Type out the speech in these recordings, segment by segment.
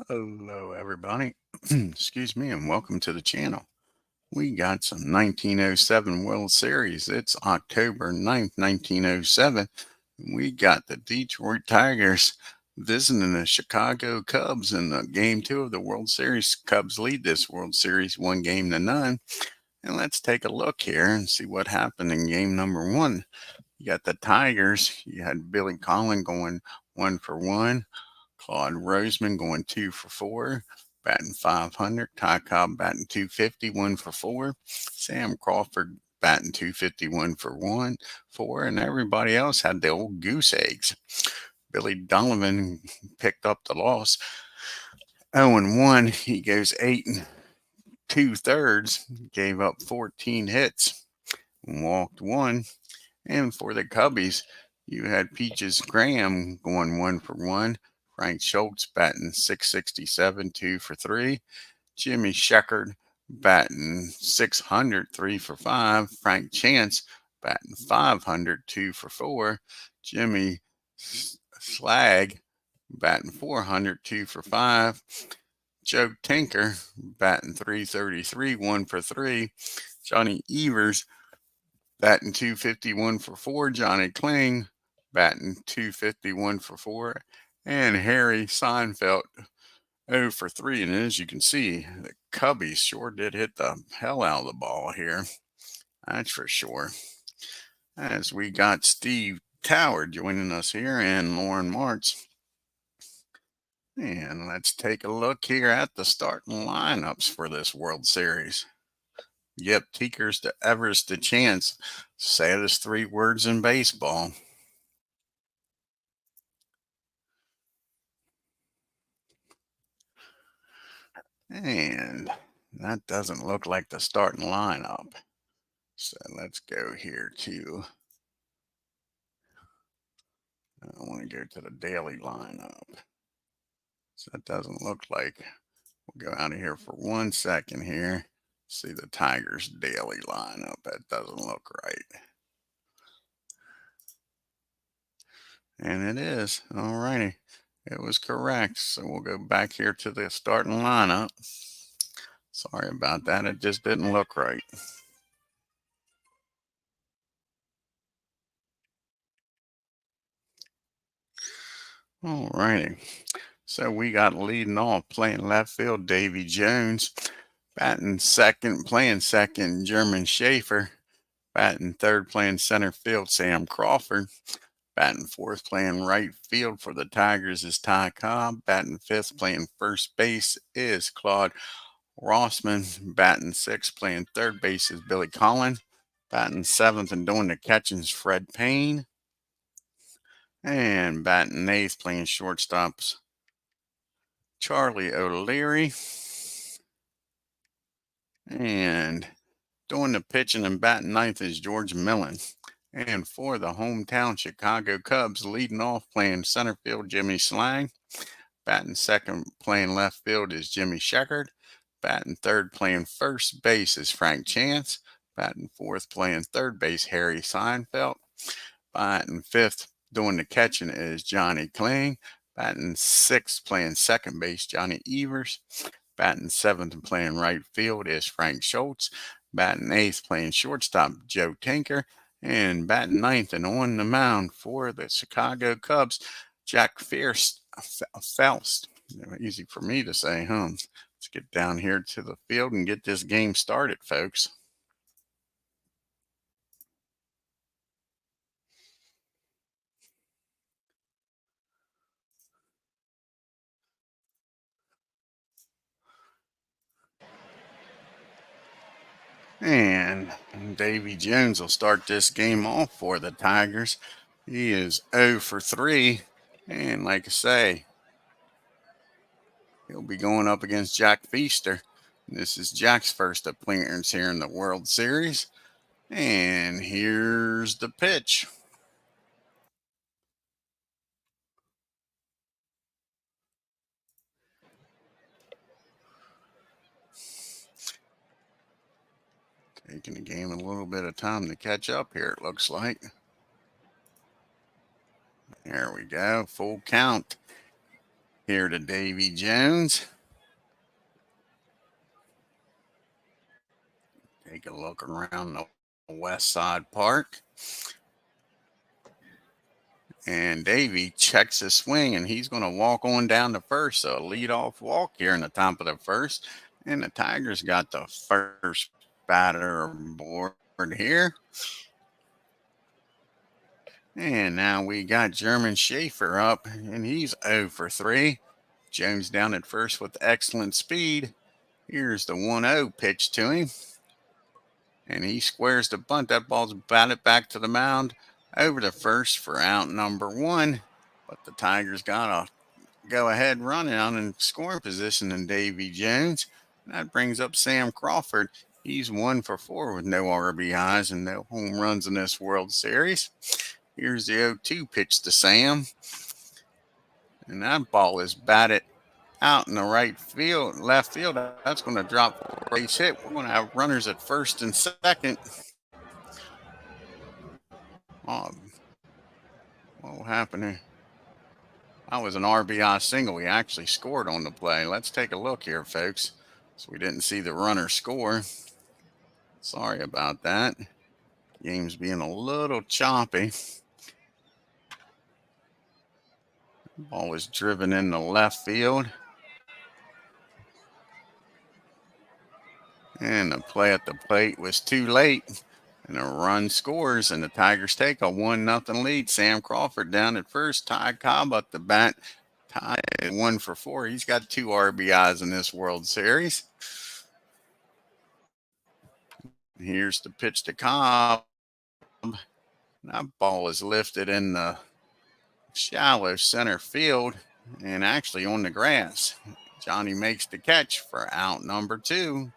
Hello, everybody. Excuse me, and welcome to the channel. We got some 1907 World Series. It's October 9th, 1907. We got the Detroit Tigers visiting the Chicago Cubs in the game two of the World Series. Cubs lead this World Series 1-0. And let's take a look here and see what happened in game number one. You got the Tigers. You had Billy Collin going 1-for-1. Claude Roseman going 2-for-4, batting .500. Ty Cobb batting .250, 1-for-4. Sam Crawford batting .251 for 4, and everybody else had the old goose eggs. Billy Donovan picked up the loss. 0-1. He goes 8 2/3, gave up 14 hits, walked 1. And for the Cubbies, you had Peaches Graham going 1-for-1. Frank Schultz batting .667, 2-for-3. Jimmy Sheckard batting .600, 3-for-5. Frank Chance batting .500, 2-for-4. Jimmy Slag batting .400, 2-for-5. Joe Tinker batting .333, 1-for-3. Johnny Evers batting .251 for 4. Johnny Kling batting .251 for 4. And Harry Seinfeld 0-for-3. And as you can see, the Cubbies sure did hit the hell out of the ball here. That's for sure. As we got Steve Tower joining us here and Lauren Martz. And let's take a look here at the starting lineups for this World Series. Yep, Teekers to Evers to Chance. Saddest 3 words in baseball. And that doesn't look like the starting lineup. So let's go here to, I want to go to the daily lineup. So that doesn't look like, we'll go out of here for 1 second here. See the Tigers daily lineup. That doesn't look right. And it is. All righty. It was correct. So we'll go back here to the starting lineup. Sorry about that. It just didn't look right. All righty. So we got leading off playing left field, Davy Jones. Batting second, playing second, German Schaefer. Batting third, playing center field, Sam Crawford. Batting fourth, playing right field for the Tigers is Ty Cobb. Batting fifth, playing first base is Claude Rossman. Batting sixth, playing third base is Billy Collin. Batting seventh and doing the catching is Fred Payne. And batting eighth, playing shortstops, Charlie O'Leary. And doing the pitching and batting ninth is George Millen. And for the hometown Chicago Cubs, leading off playing center field, Jimmy Slang. Batting second, playing left field is Jimmy Sheckard. Batting third, playing first base is Frank Chance. Batting fourth, playing third base, Harry Seinfeld. Batting fifth, doing the catching is Johnny Kling. Batting sixth, playing second base, Johnny Evers. Batting seventh and playing right field is Frank Schultz. Batting eighth, playing shortstop, Joe Tinker. And batting ninth and on the mound for the Chicago Cubs, Jack Faust. Easy for me to say, huh? Let's get down here to the field and get this game started, folks. And Davy Jones will start this game off for the Tigers. He is 0-for-3. And like I say, he'll be going up against Jack Feaster. This is Jack's first appearance here in the World Series. And here's the pitch. Taking the game a little bit of time to catch up here, it looks like. There we go, full count. Here to Davy Jones. Take a look around the West Side Park. And Davy checks his swing, and he's going to walk on down to first. So a leadoff walk here in the top of the first. And the Tigers got the first batter aboard here. And now we got German Schaefer up, and he's 0 for 3. Jones down at first with excellent speed. Here's the 1-0 pitch to him. And he squares the bunt. That ball's batted back to the mound over to first for out number 1. But the Tigers got a go-ahead run out in scoring position in Davy Jones. And that brings up Sam Crawford. He's 1 for 4 with no RBIs and no home runs in this World Series. Here's the 0-2 pitch to Sam. And that ball is batted out in the left field. That's going to drop for a base hit. We're going to have runners at first and second. Oh, what happened here? That was an RBI single. He actually scored on the play. Let's take a look here, folks. So we didn't see the runner score. Sorry about that. Game's being a little choppy. Ball was driven in the left field. And the play at the plate was too late. And a run scores, and the Tigers take a 1-0 lead. Sam Crawford down at first. Ty Cobb at the bat. Ty 1 for 4. He's got 2 RBIs in this World Series. Here's the pitch to Cobb. That ball is lifted in the shallow center field and actually on the grass. Johnny makes the catch for out number 2.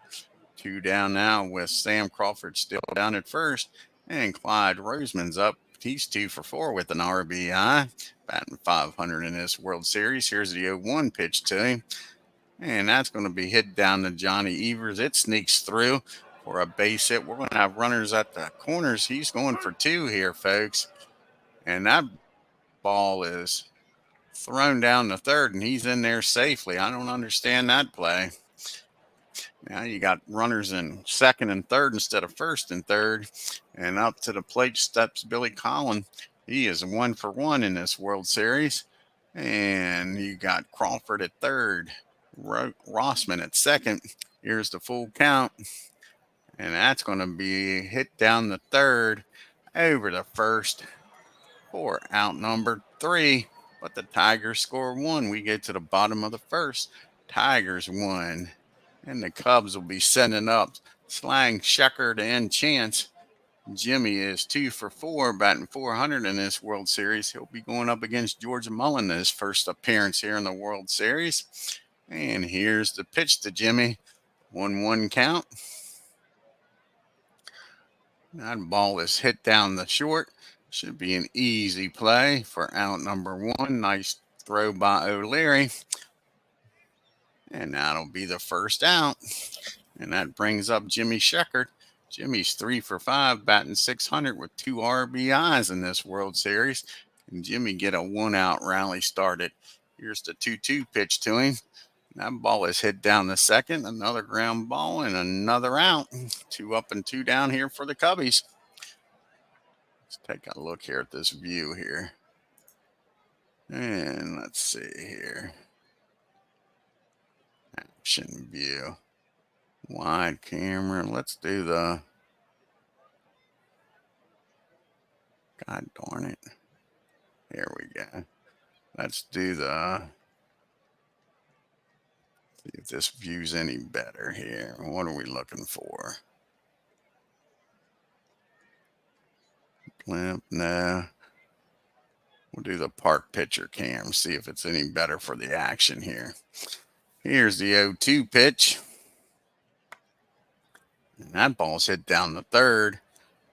2 down now with Sam Crawford still down at first. And Clyde Roseman's up. He's 2 for 4 with an RBI. Batting .500 in this World Series. Here's the 0-1 pitch to him. And that's going to be hit down to Johnny Evers. It sneaks through for a base hit. We're going to have runners at the corners. He's going for 2 here, folks. And that ball is thrown down the third, and he's in there safely. I don't understand that play. Now you got runners in second and third instead of first and third. And up to the plate steps Billy Collin. He is 1 for 1 in this World Series. And you got Crawford at third. Rossman at second. Here's the full count. And that's going to be hit down the third over the first for out number 3. But the Tigers score 1. We get to the bottom of the first. Tigers 1. And the Cubs will be sending up Slang, Sheckard, and Chance. Jimmy is 2 for 4, batting .400 in this World Series. He'll be going up against George Mullen in his first appearance here in the World Series. And here's the pitch to Jimmy. 1-1 count. That ball is hit down the short. Should be an easy play for out number 1. Nice throw by O'Leary. And that'll be the first out. And that brings up Jimmy Sheckard. Jimmy's 3 for 5, batting .600 with 2 RBIs in this World Series. And Jimmy get a 1-out rally started. Here's the 2-2 pitch to him. That ball is hit down the second. Another ground ball and another out. 2 up and 2 down here for the Cubbies. Let's take a look here at this view here. And let's see here. Action view. Wide camera. Let's do the. God darn it. Here we go. Let's do the. See if this view's any better here. What are we looking for? Blimp, no. We'll do the park picture cam. See if it's any better for the action here. Here's the 0-2 pitch. And that ball's hit down the third,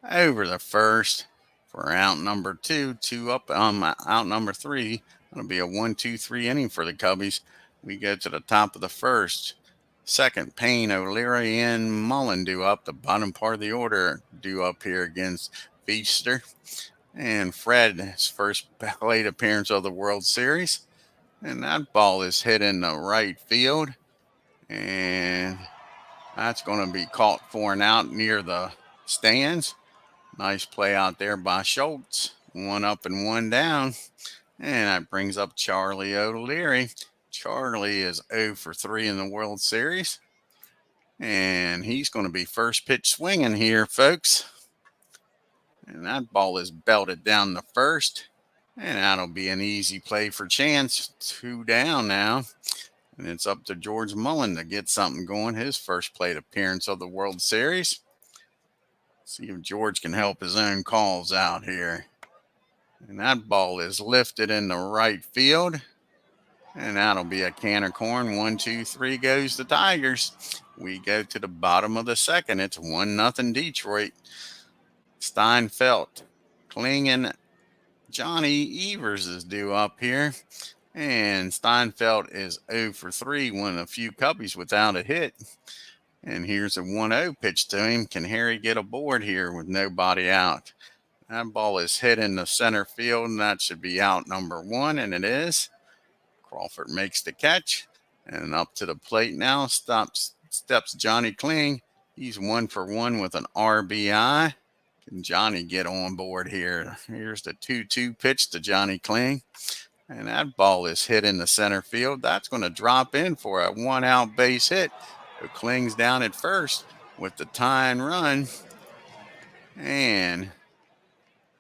over the first for out number 2. 2 up on out number 3. That'll be a 1-2-3 inning for the Cubbies. We go to the top of the first. Second, Payne, O'Leary, and Mullen due up. The bottom part of the order due up here against Feaster. And Fred, his first plate appearance of the World Series. And that ball is hit in the right field. And that's going to be caught for an out near the stands. Nice play out there by Schultz. One up and one down. And that brings up Charlie O'Leary. Charlie is 0 for 3 in the World Series. And he's going to be first pitch swinging here, folks. And that ball is belted down the first. And that'll be an easy play for Chance. 2 down now. And it's up to George Mullen to get something going. His first plate appearance of the World Series. See if George can help his own calls out here. And that ball is lifted in the right field. And that'll be a can of corn. 1, 2, 3 goes the Tigers. We go to the bottom of the second. It's 1-0 Detroit. Steinfeld, Kling, and Johnny Evers is due up here. And Steinfeld is 0 for 3, one of a few Cubbies without a hit. And here's a 1-0 pitch to him. Can Harry get aboard here with nobody out? That ball is hit in the center field, and that should be out number 1, and it is. Crawford makes the catch, and up to the plate now steps Johnny Kling. He's 1 for 1 with an RBI. Can Johnny get on board here? Here's the 2-2 pitch to Johnny Kling. And that ball is hit in the center field. That's going to drop in for a 1-out base hit. So Kling's down at first with the tying run. And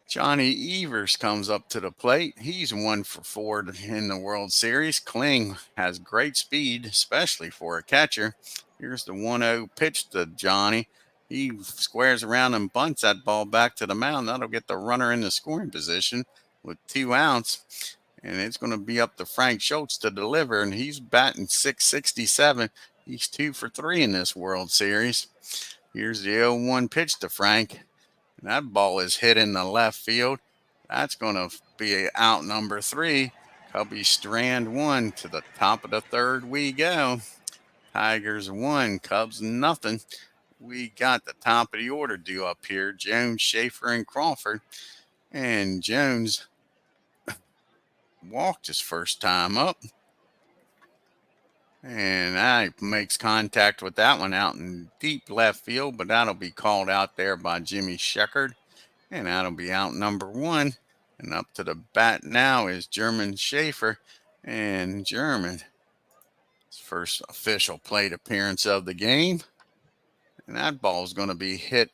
Johnny Evers comes up to the plate. He's 1 for 4 in the World Series. Kling has great speed, especially for a catcher. Here's the 1-0 pitch to Johnny. He squares around and bunts that ball back to the mound. That'll get the runner in the scoring position with 2 outs. And it's going to be up to Frank Schultz to deliver. And he's batting .667. He's 2 for 3 in this World Series. Here's the 0-1 pitch to Frank. And that ball is hit in the left field. That's going to be out number 3. Cubbies strand 1. To the top of the third we go. Tigers 1, Cubs nothing. We got the top of the order due up here. Jones, Schaefer, and Crawford. And Jones walked his first time up. And that makes contact with that one out in deep left field, but that'll be called out there by Jimmy Sheckard. And that'll be out number 1. And up to the bat now is German Schaefer. And German, his first official plate appearance of the game. And that ball is going to be hit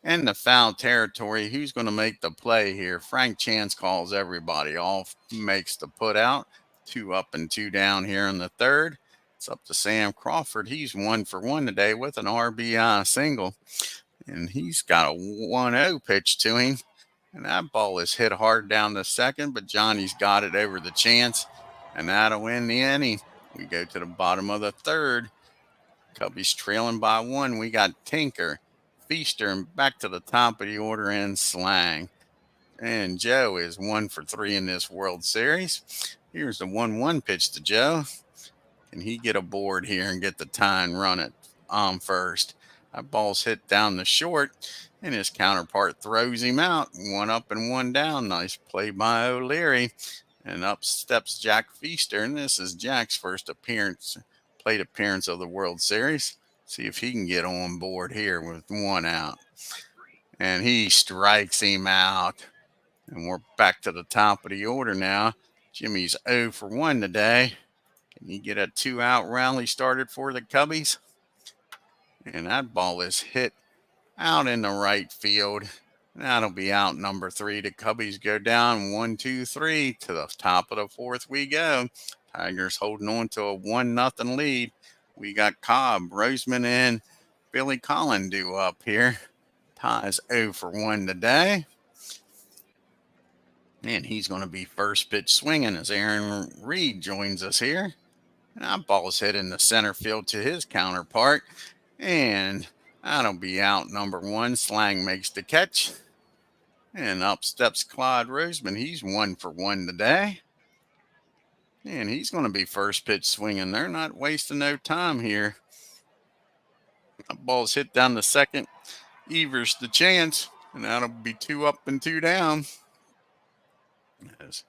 in the foul territory. Who's going to make the play here? Frank Chance calls everybody off, makes the put out. 2 up and 2 down here in the third. It's up to Sam Crawford. He's 1 for 1 today with an RBI single. And he's got a 1-0 pitch to him. And that ball is hit hard down the second, but Johnny's got it over the Chance. And that'll win the inning. We go to the bottom of the third. Cubbies trailing by 1. We got Tinker, Feaster, and back to the top of the order in Slang. And Joe is 1 for 3 in this World Series. Here's the 1-1 pitch to Joe. Can he get aboard here and get the tying run at first? That ball's hit down the short, and his counterpart throws him out. 1 up and 1 down. Nice play by O'Leary. And up steps Jack Feaster, and this is Jack's first plate appearance of the World Series. See if he can get on board here with 1 out. And he strikes him out. And we're back to the top of the order now. Jimmy's 0 for 1 today. Can he get a 2-out rally started for the Cubbies? And that ball is hit out in the right field. That'll be out number 3. The Cubbies go down 1, 2, 3. To the top of the fourth we go. Tigers holding on to a 1-0 lead. We got Cobb, Roseman, and Billy Collin due up here. Ty's 0 for 1 today. And he's going to be first pitch swinging as Aaron Reed joins us here. And that ball is hit in the center field to his counterpart. And that'll be out number 1. Slang makes the catch. And up steps Claude Roseman. He's 1 for 1 today. And he's going to be first pitch swinging. They're not wasting no time here. That ball's hit down the second. Evers the Chance. And that'll be 2 up and 2 down. As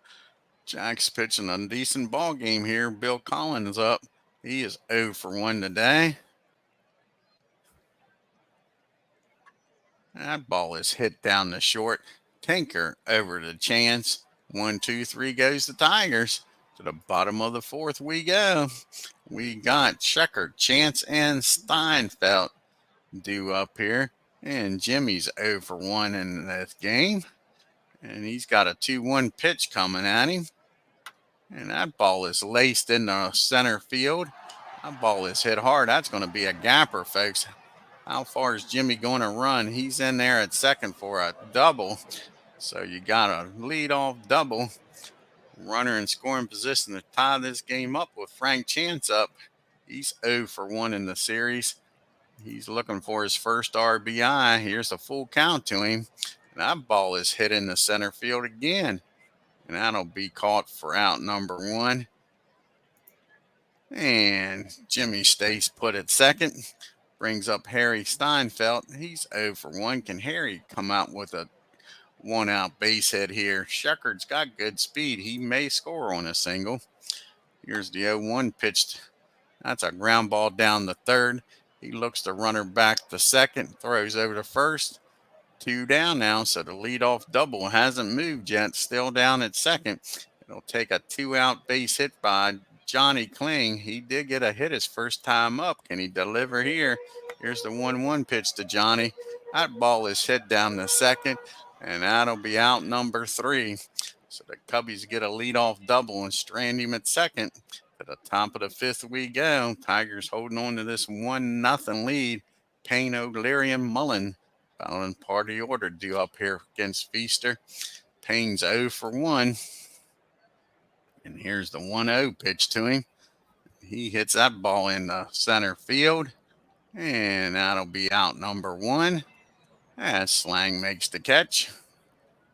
Jack's pitching a decent ball game here. Bill Collins up. He is 0 for 1 today. That ball is hit down the short. Tinker over to Chance. 1, 2, 3 goes the Tigers. To the bottom of the fourth we go. We got Checker, Chance, and Steinfeld due up here. And Jimmy's 0 for 1 in this game. And he's got a 2-1 pitch coming at him. And that ball is laced in the center field. That ball is hit hard. That's going to be a gapper, folks. How far is Jimmy going to run? He's in there at second for a double. So you got a leadoff double. Runner in scoring position to tie this game up with Frank Chance up. He's 0 for 1 in the series. He's looking for his first RBI. Here's a full count to him. And that ball is hit in the center field again. And that'll be caught for out number 1. And Jimmy stays put at second. Brings up Harry Steinfeld. He's 0 for 1. Can Harry come out with a 1-out base hit here? Sheckard's got good speed. He may score on a single. Here's the 0-1 pitched. That's a ground ball down the third. He looks the runner back to second. Throws over to first. 2 down now, so the leadoff double hasn't moved yet. Still down at second. It'll take a 2-out base hit by Johnny Kling. He did get a hit his first time up. Can he deliver here? Here's the 1-1 pitch to Johnny. That ball is hit down the second, and that'll be out number 3. So the Cubbies get a leadoff double and strand him at second. To the top of the 5th we go. Tigers holding on to this 1-0 lead. Payne, O'Leary, and Mullen following part of the order due up here against Feaster. Payne's 0 for 1. And here's the 1-0 pitch to him. He hits that ball in the center field. And that'll be out number 1. As Slang makes the catch.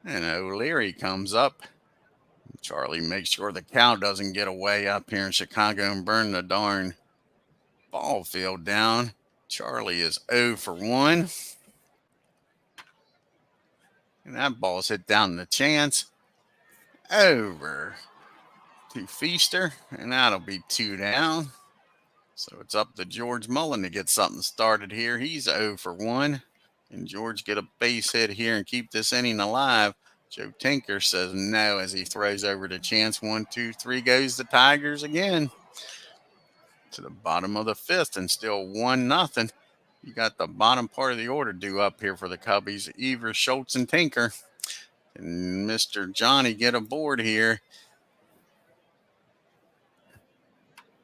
And O'Leary comes up. Charlie makes sure the cow doesn't get away up here in Chicago and burn the darn ball field down. Charlie is 0 for 1. And that ball's hit down the Chance. Over to Feaster. And that'll be 2 down. So it's up to George Mullen to get something started here. He's 0 for 1. And George get a base hit here and keep this inning alive. Joe Tinker says no as he throws over to Chance. 1, 2, 3 goes the Tigers again. To the bottom of the 5th and still 1-0. You got the bottom part of the order due up here for the Cubbies. Evers, Schultz, and Tinker. And Mr. Johnny get aboard here.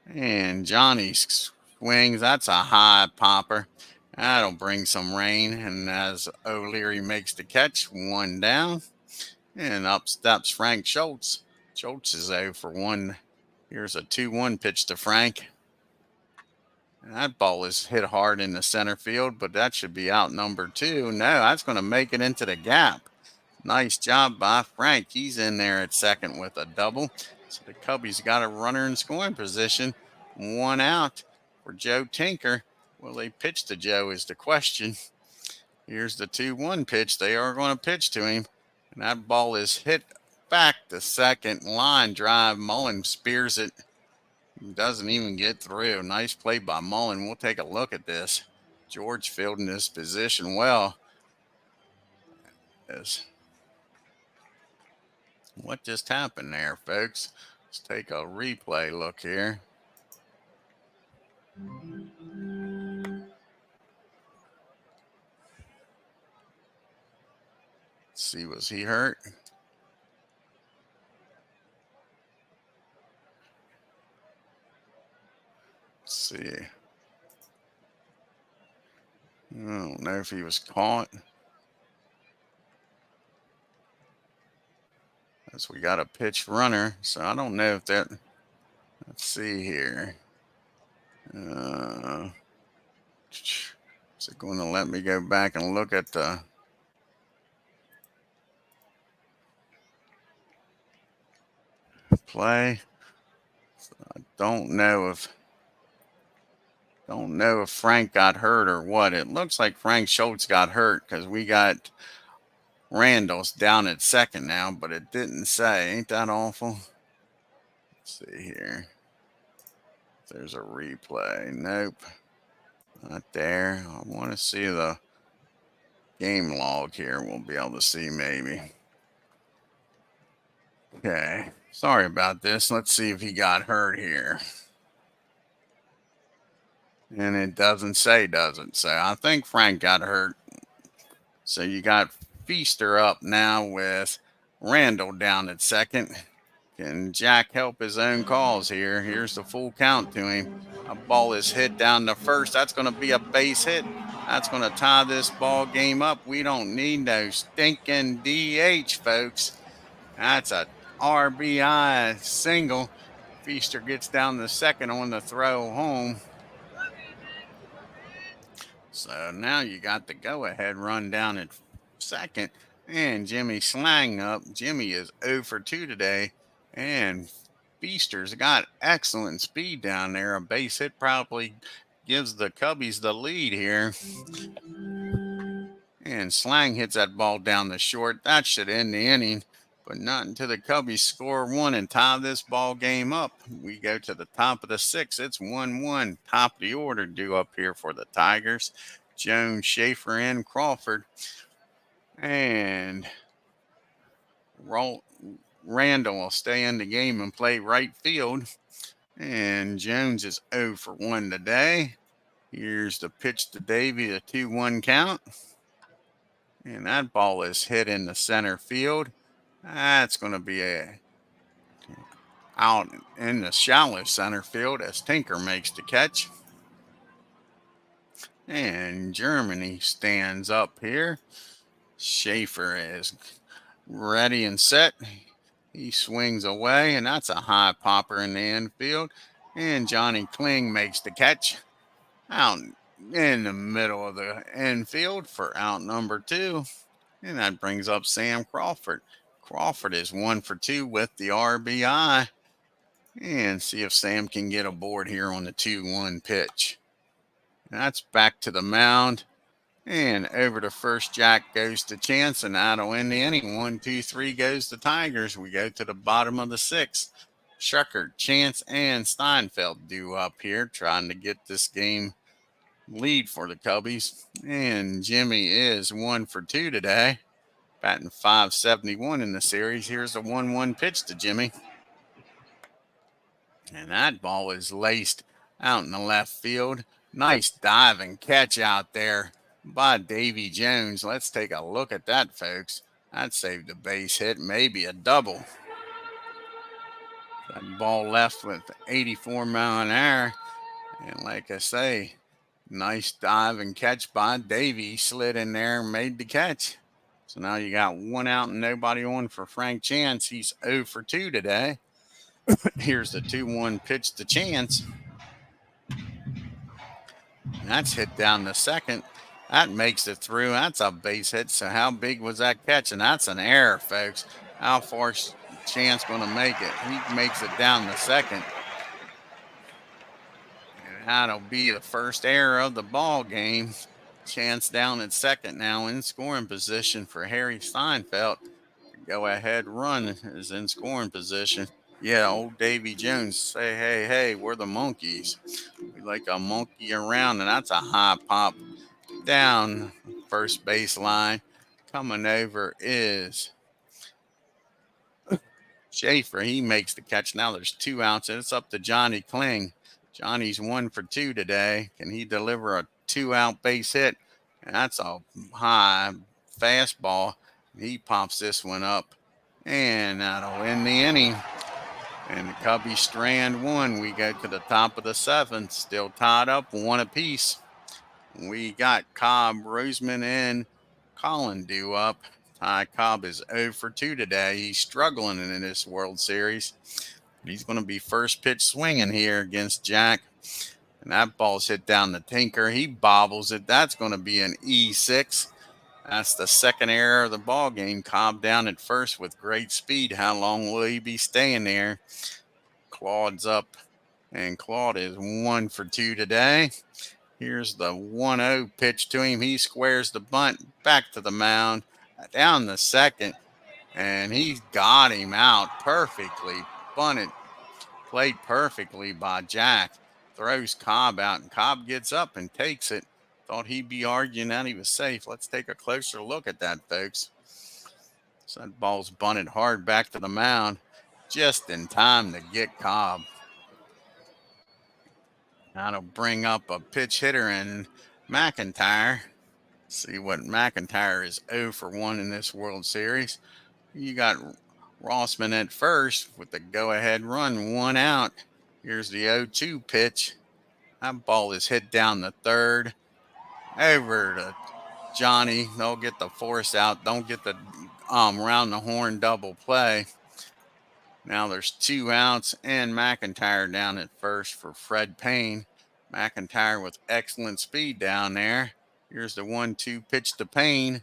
And Johnny swings. That's a high popper. That'll bring some rain. And as O'Leary makes the catch, 1 down. And up steps Frank Schultz. Schultz is 0 for 1. Here's a 2-1 pitch to Frank. And that ball is hit hard in the center field, but that should be out number 2. No, that's going to make it into the gap. Nice job by Frank. He's in there at second with a double. So the Cubbies got a runner in scoring position. 1 out for Joe Tinker. Will they pitch to Joe is the question. Here's the 2-1 pitch. They are going to pitch to him. And that ball is hit back to second. Line drive. Mullen spears it. Doesn't even get through. Nice play by Mullen. We'll take a look at this. George fielding this position well. What just happened there, folks? Let's take a replay look here. Let's see, was he hurt? Let's see. I don't know if he was caught. As we got a pitch runner, so I don't know if that. Let's see here. Is it going to let me go back and look at the play? So I don't know if Frank got hurt or what. It looks like Frank Schultz got hurt because we got Randall's down at second now, but it didn't say. Ain't that awful? Let's see here. There's a replay. Nope. Not there. I want to see the game log here. We'll be able to see maybe. Okay. Sorry about this. Let's see if he got hurt here. And it doesn't say, does it? So I think Frank got hurt. So you got Feaster up now with Randall down at second. Can Jack help his own cause here? Here's the full count to him. A ball is hit down to first. That's going to be a base hit. That's going to tie this ball game up. We don't need no stinking DH, folks. That's a RBI single. Feaster gets down the second on the throw home. So now you got the go-ahead run down at second. And Jimmy Slang up. Jimmy is 0 for 2 today. And Feaster's got excellent speed down there. A base hit probably gives the Cubbies the lead here. And Slang hits that ball down the short. That should end the inning. But not until the Cubbies score one and tie this ball game up. We go to the top of the sixth. It's 1-1. Top of the order due up here for the Tigers. Jones, Schaefer, and Crawford. And Randall will stay in the game and play right field. And Jones is 0 for 1 today. Here's the pitch to Davey, the 2-1 count. And that ball is hit in the center field. That's going to be out in the shallow center field as Tinker makes the catch. And Germany stands up here. Schaefer is ready and set. He swings away, and that's a high popper in the infield. And Johnny Kling makes the catch out in the middle of the infield for out number 2. And that brings up Sam Crawford. Crawford is 1 for 2 with the RBI. And see if Sam can get aboard here on the 2-1 pitch. And that's back to the mound. And over to first, Jack goes to Chance, and that'll end the inning. 1, 2, 3 goes the Tigers. We go to the bottom of the 6th. Schuckert, Chance, and Steinfeld due up here, trying to get this game lead for the Cubbies. And Jimmy is 1 for 2 today, batting .571 in the series. Here's a 1-1 pitch to Jimmy. And that ball is laced out in the left field. Nice dive and catch out there by Davy Jones. Let's take a look at that, folks. That saved a base hit, maybe a double. That ball left with 84 mile an hour. And like I say, nice dive and catch by Davy. He slid in there and made the catch. So now you got 1 out and nobody on for Frank Chance. He's 0 for 2 today. Here's the 2-1 pitch to Chance. And that's hit down the second. That makes it through. That's a base hit. So how big was that catch? And that's an error, folks. How far Chance going to make it? He makes it down the second. And that'll be the first error of the ball game. Chance down at second now in scoring position for Harry Steinfeld. Go ahead run is in scoring position. Yeah, old Davy Jones say, hey, we're the monkeys. We like a monkey around, and that's a high pop down first baseline. Coming over is Schaefer. He makes the catch. Now there's 2 outs, and it's up to Johnny Kling. Johnny's 1 for 2 today. Can he deliver a 2-out base hit? And that's a high fastball. He pops this one up, and that'll end the inning. And the Cubbies strand 1. We go to the top of the 7th, still tied up 1 apiece. We got Cobb, Roseman, and Collin due up. Ty Cobb is 0 for 2 today. He's struggling in this World Series. He's going to be first pitch swinging here against Jack. And that ball's hit down the Tinker. He bobbles it. That's going to be an E6. That's the second error of the ball game. Cobb down at first with great speed. How long will he be staying there? Claude's up, and Claude is 1 for 2 today. Here's the 1-0 pitch to him. He squares the bunt back to the mound, down the second, and he got him out perfectly. Bunted plate perfectly by Jack. Throws Cobb out, and Cobb gets up and takes it. Thought he'd be arguing that he was safe. Let's take a closer look at that, folks. So that ball's bunted hard back to the mound, just in time to get Cobb. That'll bring up a pitch hitter in McIntyre. See what McIntyre is 0 for 1 in this World Series. You got Rossman at first with the go-ahead run, 1 out. Here's the 0-2 pitch. That ball is hit down the third. Over to Johnny. They'll get the force out. Don't get the round the horn double play. Now there's 2 outs and McIntyre down at first for Fred Payne. McIntyre with excellent speed down there. Here's the 1-2 pitch to Payne,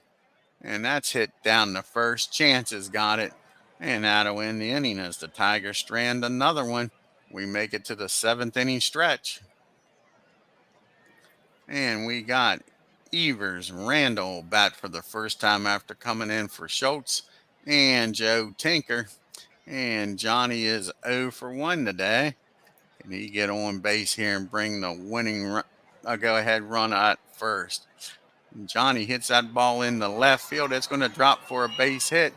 and that's hit down the first. Chances got it, and that'll end the inning as the Tigers strand another one. We make it to the 7th inning stretch. And we got Evers Randall bat for the first time after coming in for Schultz and Joe Tinker. And Johnny is 0 for 1 today. Can he get on base here and bring the winning go-ahead run at first? And Johnny hits that ball in the left field. It's going to drop for a base hit.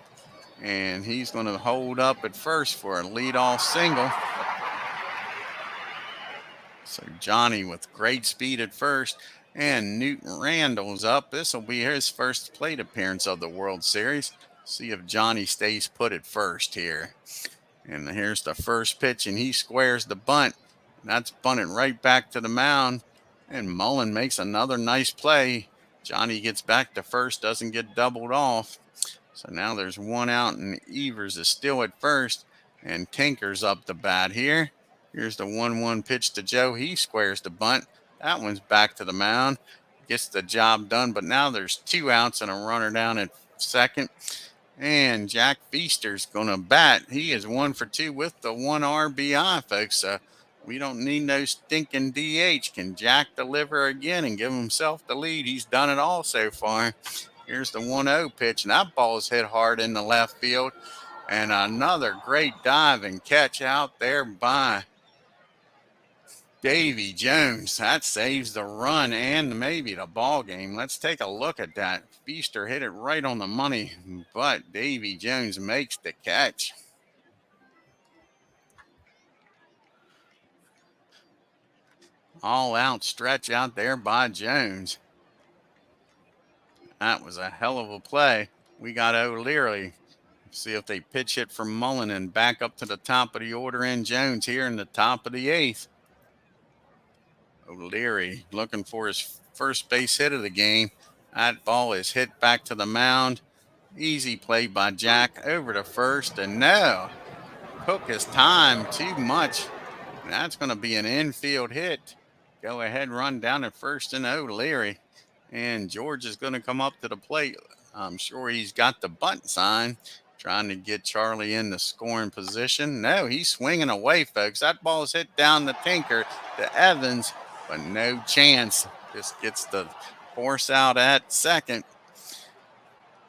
And he's going to hold up at first for a leadoff single. So Johnny with great speed at first. And Newton Randall's up. This will be his first plate appearance of the World Series. See if Johnny stays put at first here. And here's the first pitch, and he squares the bunt. That's bunted right back to the mound. And Mullen makes another nice play. Johnny gets back to first, doesn't get doubled off. So now there's 1 out, and Evers is still at first. And Tinker's up the bat here. Here's the 1-1 pitch to Joe. He squares the bunt. That one's back to the mound. Gets the job done, but now there's 2 outs and a runner down at second. And Jack Feaster's going to bat. He is 1 for 2 with the 1 RBI, folks. We don't need no stinking DH. Can Jack deliver again and give himself the lead? He's done it all so far. Here's the 1-0 pitch, and that ball is hit hard in the left field. And another great dive and catch out there by Davy Jones. That saves the run and maybe the ball game. Let's take a look at that. Feaster hit it right on the money, but Davy Jones makes the catch. All out stretch out there by Jones. That was a hell of a play. We got O'Leary. See if they pitch it from Mullen and back up to the top of the order in Jones here in the top of the 8th. O'Leary looking for his first base hit of the game. That ball is hit back to the mound. Easy play by Jack over to first, and no, took his time too much. That's going to be an infield hit. Go ahead, run down at first and O'Leary. And George is going to come up to the plate. I'm sure he's got the bunt sign, trying to get Charlie in the scoring position. No, he's swinging away, folks. That ball is hit down the Tinker to Evans, but no chance. Just gets the force out at second.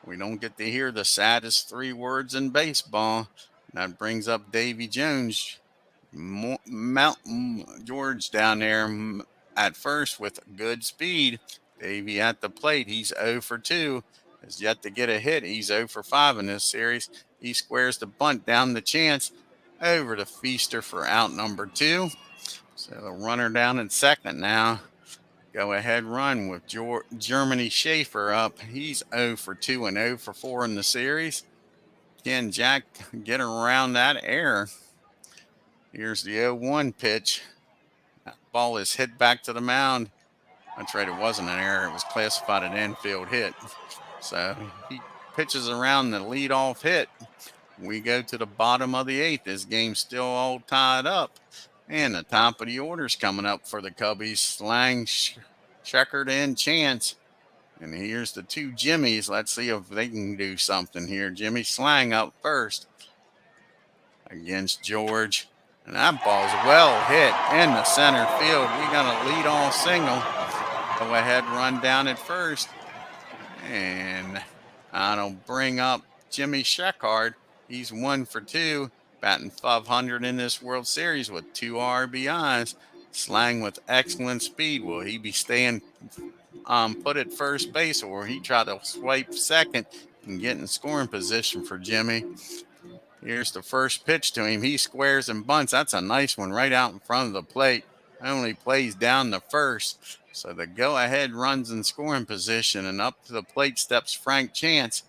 We don't get to hear the saddest 3 words in baseball. That brings up Davy Jones. George down there at first with good speed. Davy at the plate. He's 0 for 2. Has yet to get a hit. He's 0 for 5 in this series. He squares the bunt down the chance over to Feaster for out number 2. So the runner down at second now. Go ahead run with Germany Schaefer up. He's 0 for 2 and 0 for 4 in the series. Can Jack get around that error? Here's the 0-1 pitch. That ball is hit back to the mound. That's right, it wasn't an error. It was classified an infield hit. So he pitches around the leadoff hit. We go to the bottom of the 8th. This game's still all tied up. And the top of the order's coming up for the Cubbies. Slang, Checkard, and Chance. And here's the 2 Jimmies. Let's see if they can do something here. Jimmy Slang up first against George. And that ball's well hit in the center field. We got a leadoff single. Go ahead, run down at first. And I'll bring up Jimmy Sheckard. He's 1 for 2. batting .500 in this World Series with 2 RBIs. Slang with excellent speed. Will he be staying put at first base, or will he try to swipe second and get in scoring position for Jimmy? Here's the first pitch to him. He squares and bunts. That's a nice one right out in front of the plate. Only plays down the first. So the go-ahead runs in scoring position, and up to the plate steps Frank Chance.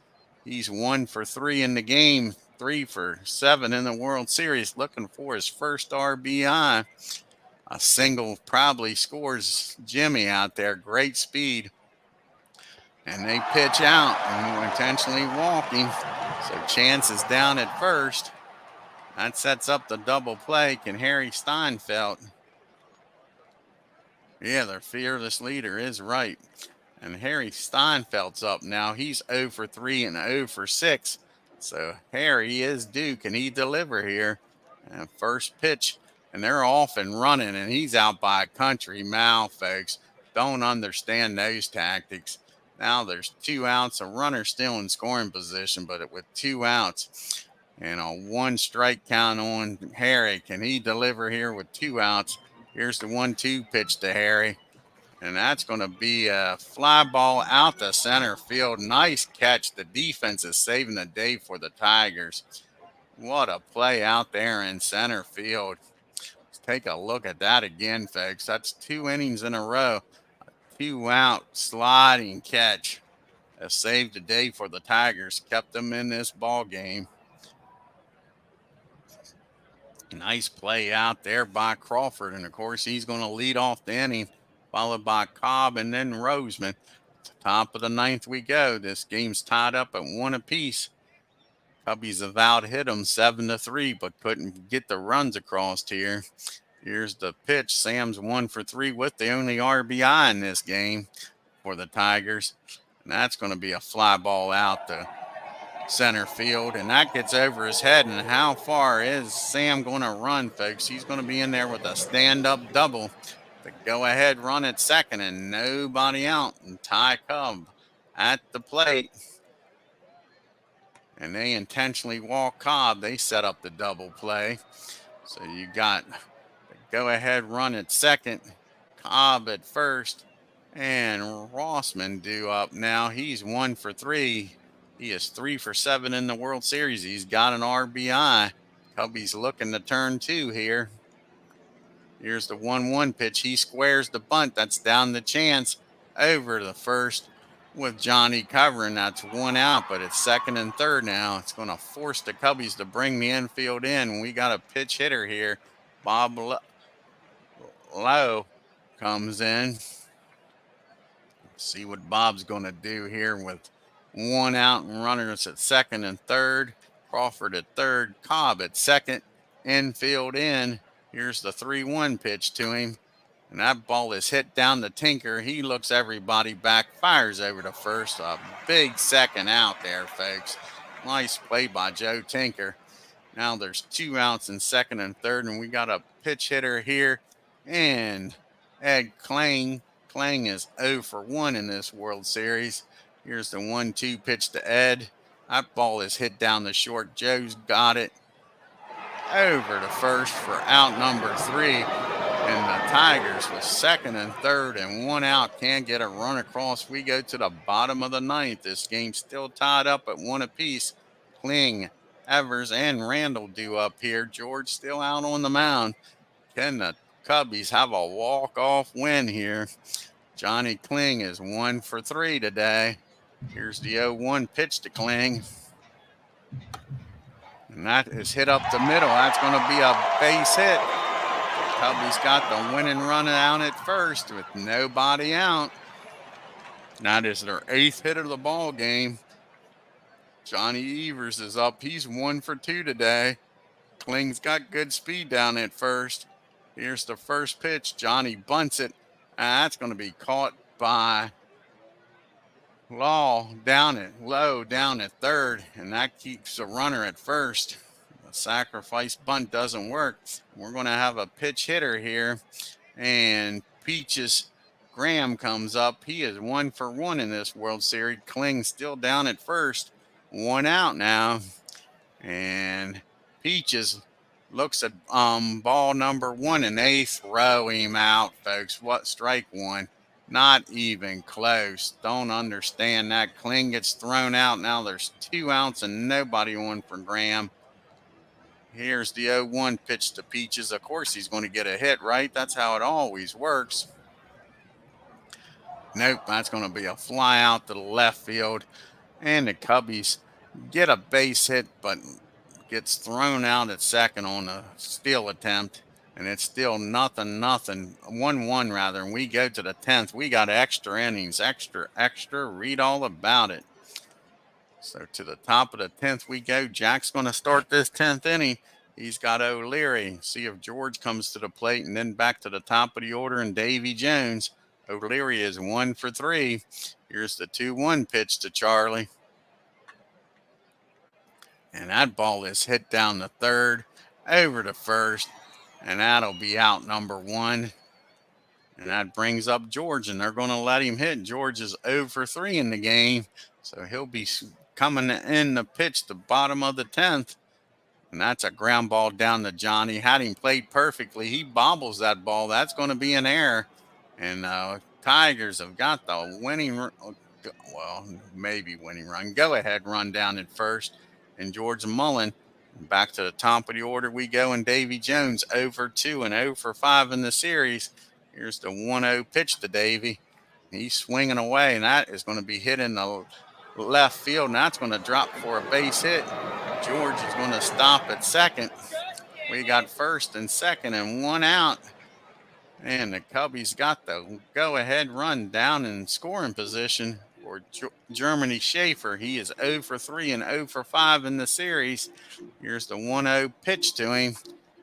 He's 1 for 3 in the game, 3 for 7 in the World Series, looking for his first RBI. A single probably scores Jimmy out there. Great speed. And they pitch out, and intentionally walking. So Chance is down at first. That sets up the double play. Can Harry Steinfeld? Yeah, their fearless leader is right. And Harry Steinfeld's up now. He's 0 for 3 and 0 for 6. So Harry is due. Can he deliver here? And first pitch, and they're off and running, and he's out by a country mile, folks. Don't understand those tactics. Now there's 2 outs, a runner still in scoring position, but with 2 outs and a 1 strike count on Harry. Can he deliver here with 2 outs? Here's the 1-2 pitch to Harry. And that's going to be a fly ball out to center field. Nice catch. The defense is saving the day for the Tigers. What a play out there in center field. Let's take a look at that again, folks. That's 2 innings in a row. A 2-out sliding catch has saved the day for the Tigers. Kept them in this ball game. Nice play out there by Crawford. And, of course, he's going to lead off the inning, followed by Cobb and then Roseman. Top of the 9th we go. This game's tied up at 1 apiece. Cubbies have out-hit them 7-3, but couldn't get the runs across here. Here's the pitch. Sam's 1 for 3 with the only RBI in this game for the Tigers. And that's going to be a fly ball out to center field, and that gets over his head. And how far is Sam going to run, folks? He's going to be in there with a stand-up double. The go-ahead run at second, and nobody out. And Ty Cobb at the plate. And they intentionally walk Cobb. They set up the double play. So you got the go-ahead run at second, Cobb at first, and Rossman due up now. He's 1 for 3. He is 3 for 7 in the World Series. He's got an RBI. Cubbies looking to turn 2 here. Here's the 1-1 pitch. He squares the bunt. That's down the Chance over the first with Johnny covering. That's 1 out, but it's second and third now. It's going to force the Cubbies to bring the infield in. We got a pitch hitter here. Bob Lowe comes in. See what Bob's going to do here with 1 out and runners at second and third. Crawford at third. Cobb at second. Infield in. Here's the 3-1 pitch to him. And that ball is hit down to Tinker. He looks everybody back. Fires over to first. A big second out there, folks. Nice play by Joe Tinker. Now there's 2 outs in second and third. And we got a pitch hitter here. And Ed Kling. Kling is 0 for 1 in this World Series. Here's the 1-2 pitch to Ed. That ball is hit down the short. Joe's got it over to first for out number 3. And the Tigers with second and third and 1 out can't get a run across. We go to the bottom of the 9th. This game's still tied up at 1 apiece. Kling, Evers, and Randall due up here. George still out on the mound. Can the Cubbies have a walk-off win here? Johnny Kling is 1 for 3 today. Here's the 0-1 pitch to Kling. And that is hit up the middle. That's going to be a base hit. The Cubbies got the winning run out at first with nobody out. That is their 8th hit of the ball game. Johnny Evers is up. He's 1 for 2 today. Kling's got good speed down at first. Here's the first pitch. Johnny bunts it. That's going to be caught by Lowe down at third, and that keeps the runner at first. The sacrifice bunt doesn't work. We're going to have a pitch hitter here, and Peaches Graham comes up. He is 1 for 1 in this World Series. Kling still down at first. 1 out now, and Peaches looks at ball number 1 and they throw him out, folks. What, strike one? Not even close. Don't understand that. Kling gets thrown out. Now there's 2 outs and nobody on for Graham. Here's the 0-1 pitch to Peaches. Of course he's going to get a hit, right? That's how it always works. Nope, that's going to be a fly out to the left field. And the Cubbies get a base hit, but gets thrown out at second on a steal attempt. And it's still nothing, 1-1 rather. And we go to the 10th. We got extra innings, extra. Read all about it. So to the top of the 10th we go. Jack's going to start this 10th inning. He's got O'Leary. See if George comes to the plate, and then back to the top of the order and Davy Jones. O'Leary is 1 for 3. Here's the 2-1 pitch to Charlie. And that ball is hit down the third, over to first, and that'll be out number 1. And that brings up George, and they're going to let him hit. George is 0 for 3 in the game, so he'll be coming in the pitch the bottom of the 10th. And that's a ground ball down to Johnny. Had him played perfectly. He bobbles that ball. That's going to be an error. And Tigers have got the winning, well, maybe winning run, go-ahead run down at first. And George Mullen, back to the top of the order we go. And Davy Jones 0 for 2 and 0 for 5 in the series. Here's the 1-0 pitch to Davy. He's swinging away, and that is going to be hit in the left field, and that's going to drop for a base hit. George is going to stop at second. We got first and second and 1 out. And the Cubbies got the go-ahead run down in scoring position for Germany Schaefer. He is 0 for 3 and 0 for 5 in the series. Here's the 1-0 pitch to him.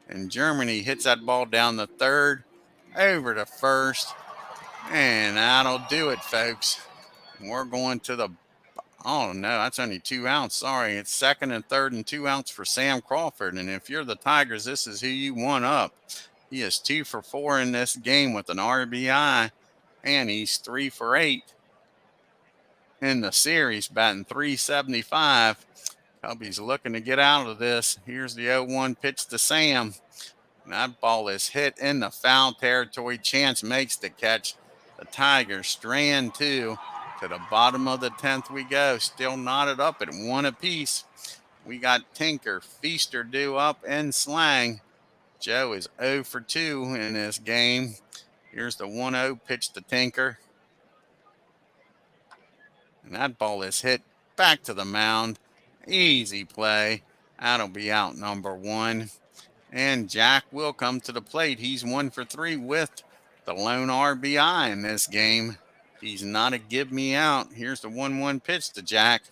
And Germany hits that ball down the third, over to first. And that'll do it, folks. We're going to the, oh no, that's only 2 outs. Sorry, it's second and third and 2 outs for Sam Crawford. And if you're the Tigers, this is who you want up. He is 2 for 4 in this game with an RBI, and he's 3 for 8 in the series, batting .375. Cubbies looking to get out of this. Here's the 0-1 pitch to Sam. And that ball is hit in the foul territory. Chance makes the catch. The Tigers strand 2. To the bottom of the 10th we go. Still knotted up at 1 apiece. We got Tinker, Feaster due up, and Slang. Joe is 0 for 2 in this game. Here's the 1-0 pitch to Tinker. And that ball is hit back to the mound. Easy play. That'll be out number 1. And Jack will come to the plate. He's 1 for 3 with the lone RBI in this game. He's not a give me out. Here's the 1-1 pitch to Jack.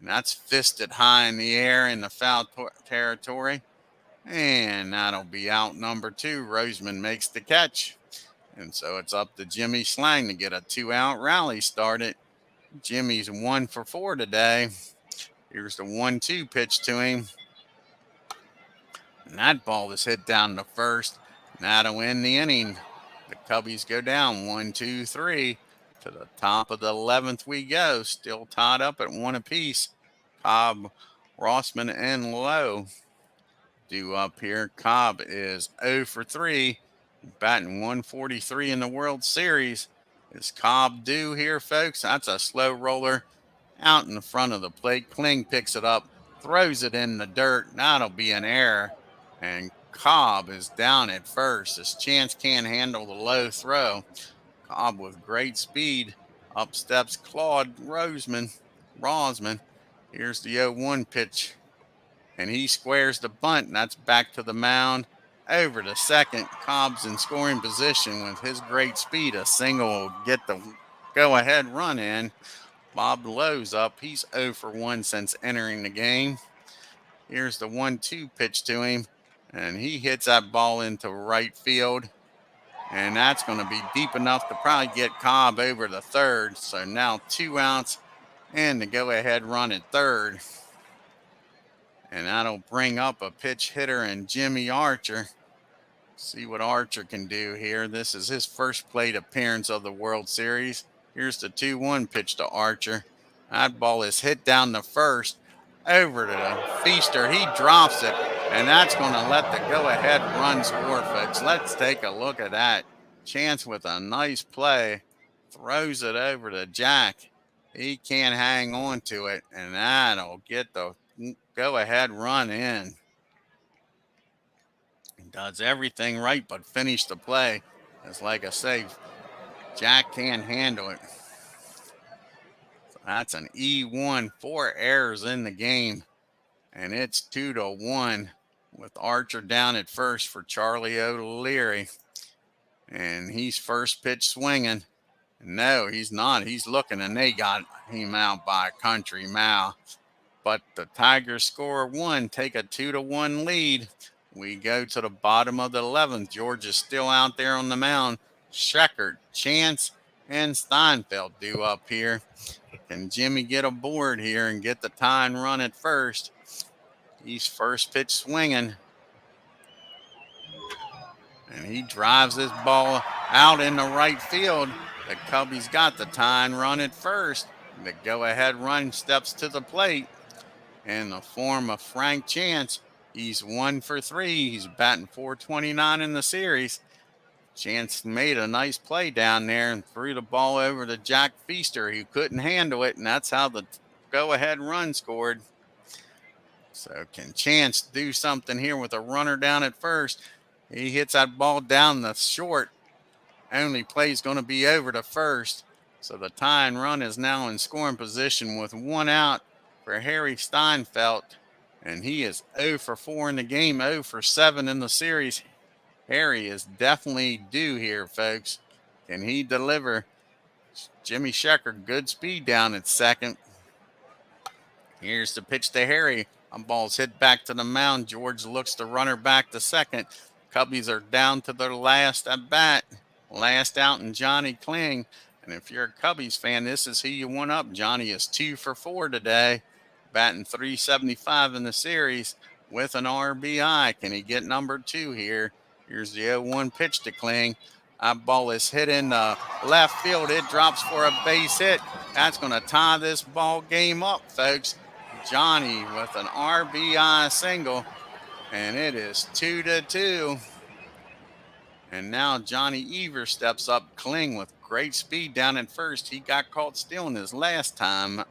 And that's fisted high in the air in the foul territory. And that'll be out number 2. Roseman makes the catch. And so it's up to Jimmy Slang to get a 2-out rally started. Jimmy's 1 for 4 today. Here's the 1-2 pitch to him. And that ball is hit down to first. And that'll end the inning. The Cubbies go down 1, 2, 3. To the top of the 11th we go. Still tied up at 1 apiece. Cobb, Rossman, and Lowe due up here. Cobb is 0 for 3. Batting .143 in the World Series. Is Cobb due here, folks? That's a slow roller out in the front of the plate. Kling picks it up, throws it in the dirt. That'll be an error. And Cobb is down at first as Chance can't handle the low throw. Cobb with great speed. Up steps Claude Rosman. Here's the 0-1 pitch. And he squares the bunt, and that's back to the mound. Over to second. Cobb's in scoring position with his great speed. A single will get the go-ahead run in. Bob Lowe's up. He's 0 for 1 since entering the game. Here's the 1-2 pitch to him. And he hits that ball into right field. And that's going to be deep enough to probably get Cobb over to third. So now 2 outs and the go-ahead run at third. And that'll bring up a pitch hitter and Jimmy Archer. See what Archer can do here. This is his first plate appearance of the World Series. Here's the 2-1 pitch to Archer. That ball is hit down the first, over to Feaster. He drops it, and that's going to let the go-ahead run score, folks. Let's take a look at that. Chance with a nice play. Throws it over to Jack. He can't hang on to it, and that'll get the go-ahead run in. Does everything right but finish the play. It's like I say, Jack can't handle it. So that's an E1, 4 errors in the game. And it's 2-1 with Archer down at first for Charlie O'Leary. And he's first pitch swinging. No, he's not. He's looking, and they got him out by a country mile. But the Tigers score 1, take a 2-1 lead. We go to the bottom of the 11th. George is still out there on the mound. Scheckert, Chance, and Steinfeld due up here. Can Jimmy get aboard here and get the tying run at first? He's first pitch swinging. And he drives this ball out in the right field. The Cubbies got the tying run at first. The go-ahead run steps to the plate in the form of Frank Chance. He's 1 for 3. He's batting .429 in the series. Chance made a nice play down there and threw the ball over to Jack Feaster, who couldn't handle it, and that's how the go-ahead run scored. So can Chance do something here with a runner down at first? He hits that ball down the short. Only play is going to be over to first. So the tying run is now in scoring position with 1 out for Harry Steinfeld. And he is 0 for 4 in the game, 0 for 7 in the series. Harry is definitely due here, folks. Can he deliver? Jimmy Scheckert, good speed down at second. Here's the pitch to Harry. A ball's hit back to the mound. George looks the runner back to second. Cubbies are down to their last at bat. Last out in Johnny Kling. And if you're a Cubbies fan, this is who you want up. Johnny is 2 for 4 today, batting .375 in the series with an RBI. Can he get number 2 here? Here's the 0-1 pitch to Kling. That ball is hit in the left field. It drops for a base hit. That's going to tie this ball game up, folks. Johnny with an RBI single, and it is 2-2. And now Johnny Evers steps up. Kling with great speed down at first. He got caught stealing his last time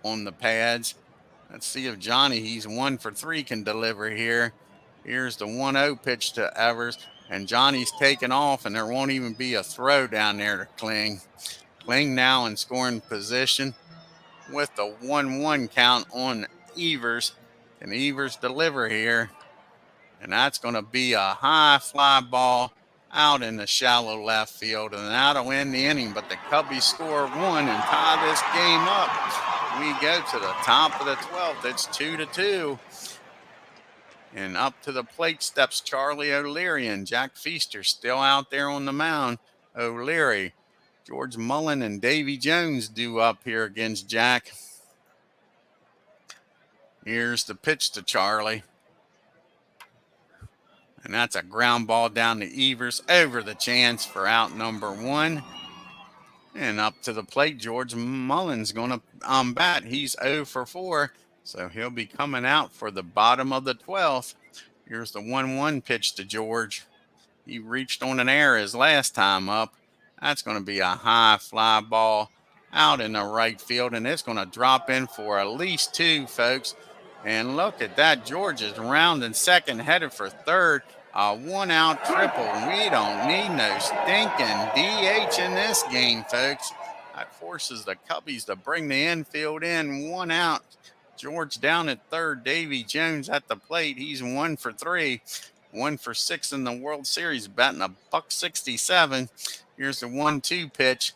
on the pads. Let's see if Johnny, he's 1 for 3, can deliver here. Here's the 1-0 pitch to Evers, and Johnny's taken off, and there won't even be a throw down there to Kling. Kling now in scoring position with the 1-1 count on Evers. Can Evers deliver here? And that's going to be a high fly ball out in the shallow left field, and that'll end the inning. But the Cubbies score 1 and tie this game up. We go to the top of the 12th. It's 2-2. And up to the plate steps Charlie O'Leary, and Jack Feaster still out there on the mound. O'Leary, George Mullen, and Davy Jones due up here against Jack. Here's the pitch to Charlie. And that's a ground ball down to Evers over the Chance for out number 1. And up to the plate, George Mullen's going to bat. He's 0 for 4, so he'll be coming out for the bottom of the 12th. Here's the 1-1 pitch to George. He reached on an error his last time up. That's going to be a high fly ball out in the right field, and it's going to drop in for at least 2, folks. And look at that. George is rounding second, headed for third. A 1-out triple. We don't need no stinking DH in this game, folks. That forces the Cubbies to bring the infield in. 1 out. George down at third. Davy Jones at the plate. He's 1 for 3. 1 for 6 in the World Series, batting a $167. Here's the 1-2 pitch.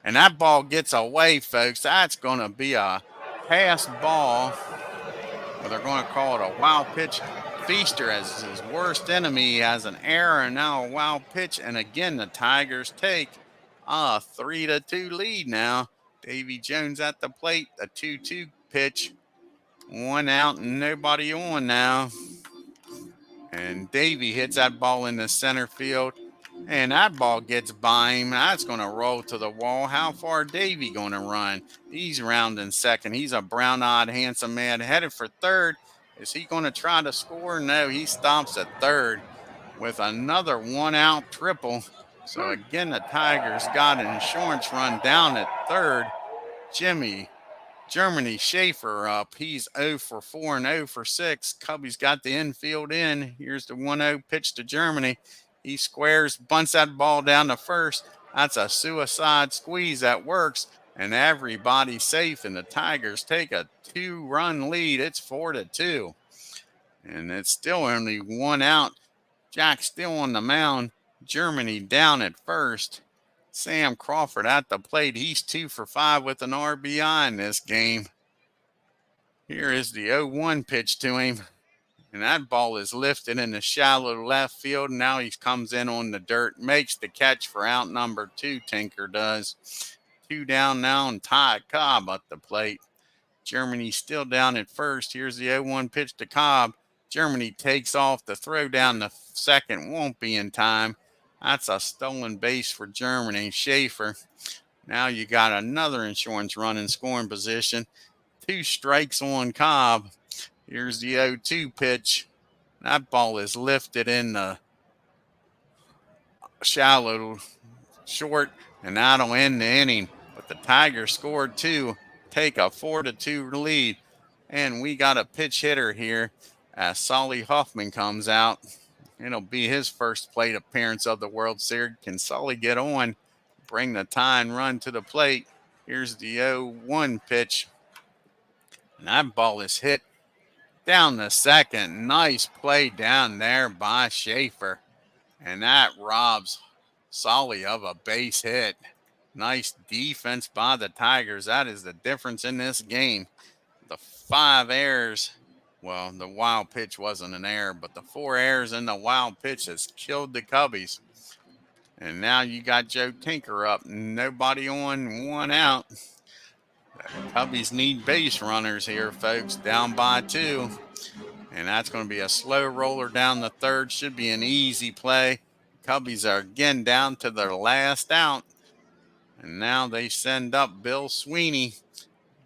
And that ball gets away, folks. That's going to be a pass ball. Well, they're going to call it a wild pitch. Feaster, as his worst enemy, has an error, and now a wild pitch. And again, the Tigers take a 3-2 lead now. Davy Jones at the plate, a 2-2 pitch. 1 out and nobody on now. And Davy hits that ball in the center field. And that ball gets by him. That's going to roll to the wall. How far Davey going to run? He's rounding second. He's a brown-eyed, handsome man headed for third. Is he going to try to score? No, he stops at third with another one-out triple. So again, the Tigers got an insurance run down at third. Germany Schaefer up. He's 0 for 4 and 0 for 6. Cubby's got the infield in. Here's the 1-0 pitch to Germany. He squares, bunts that ball down to first. That's a suicide squeeze that works, and everybody's safe, and the Tigers take a 2-run lead. It's 4-2, and it's still only one out. Jack still on the mound. Germany down at first. Sam Crawford at the plate. He's 2 for 5 with an RBI in this game. Here is the 0-1 pitch to him. And that ball is lifted in the shallow left field. Now he comes in on the dirt, makes the catch for out number 2, Tinker does. 2 down now, and Ty Cobb at the plate. Germany still down at first. Here's the 0-1 pitch to Cobb. Germany takes off. The throw down the second won't be in time. That's a stolen base for Germany. Schaefer. Now you got another insurance run in scoring position. 2 strikes on Cobb. Here's the 0-2 pitch. That ball is lifted in the shallow short, and that'll end the inning. But the Tigers scored 2, take a 4-2 lead. And we got a pitch hitter here as Solly Huffman comes out. It'll be his first plate appearance of the World Series. Can Solly get on, bring the tying run to the plate? Here's the 0-1 pitch. And that ball is hit down the second. Nice play down there by Schaefer. And that robs Solly of a base hit. Nice defense by the Tigers. That is the difference in this game. The 5 errors, well, the wild pitch wasn't an error, but the 4 errors in the wild pitch has killed the Cubbies. And now you got Joe Tinker up. Nobody on, 1 out. The Cubbies need base runners here, folks. Down by 2. And that's going to be a slow roller down the third. Should be an easy play. Cubbies are again down to their last out. And now they send up Bill Sweeney.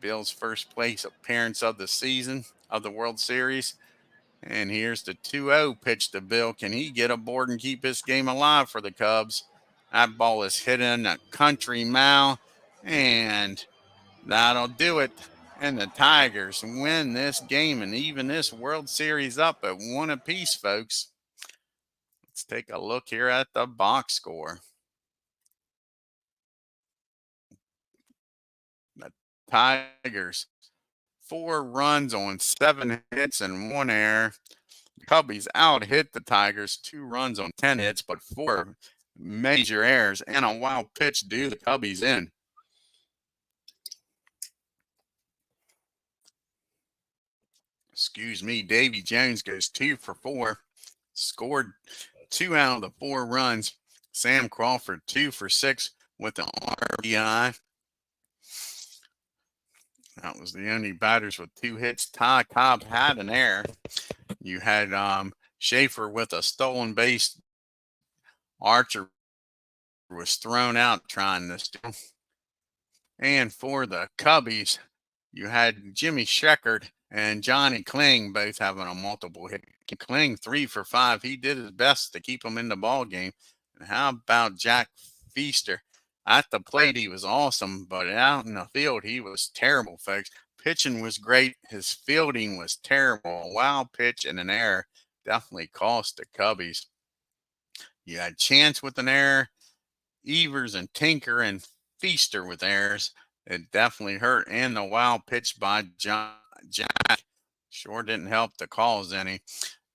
Bill's first place appearance of the season of the World Series. And here's the 2-0 pitch to Bill. Can he get aboard and keep this game alive for the Cubs? That ball is hit in a country mile, and that'll do it. And the Tigers win this game and even this World Series up at 1 apiece, folks. Let's take a look here at the box score. The Tigers, 4 runs on 7 hits and 1 error. The Cubbies out hit the Tigers 2 runs on 10 hits, but 4 major errors and a wild pitch do the Cubbies in. Excuse me, Davy Jones goes 2 for 4, scored 2 out of the 4 runs. Sam Crawford 2 for 6 with an RBI. That was the only batters with 2 hits. Ty Cobb had an error. You had Schaefer with a stolen base. Archer was thrown out trying to steal. And for the Cubbies, you had Jimmy Sheckard and Johnny Kling both having a multiple hit. Kling 3 for 5. He did his best to keep him in the ball game. And how about Jack Feaster? At the plate, he was awesome, but out in the field, he was terrible, folks. Pitching was great. His fielding was terrible. A wild pitch and an error definitely cost the Cubbies. You had Chance with an error, Evers and Tinker and Feaster with errors. It definitely hurt. And the wild pitch by Jack sure didn't help the calls any.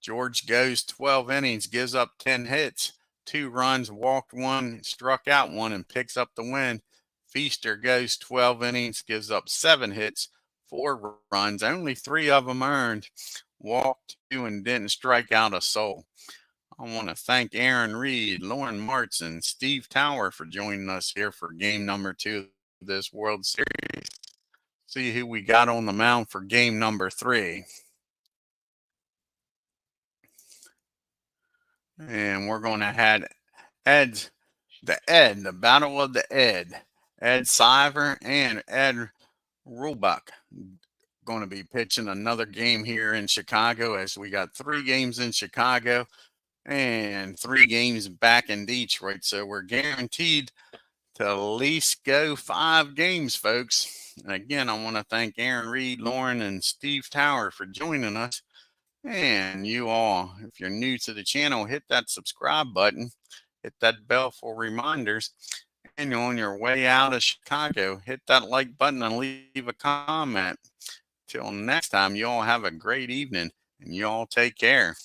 George goes 12 innings, gives up 10 hits. 2 runs, walked 1, struck out 1, and picks up the win. Feaster goes 12 innings, gives up 7 hits, 4 runs, only 3 of them earned, walked 2, and didn't strike out a soul. I want to thank Aaron Reed, Lauren Martson, Steve Tower for joining us here for game number 2 of this World Series. See who we got on the mound for game number 3. And we're going to have Ed's the battle of the Ed. Ed Siver and Ed Rulbuck going to be pitching another game here in Chicago, as we got 3 games in Chicago and 3 games back in Detroit. So we're guaranteed to at least go 5 games, folks. And again, I want to thank Aaron Reed, Lauren, and Steve Tower for joining us. And you all, if you're new to the channel, hit that subscribe button, hit that bell for reminders. And on your way out of Chicago, hit that like button and leave a comment. Till next time, you all have a great evening and you all take care.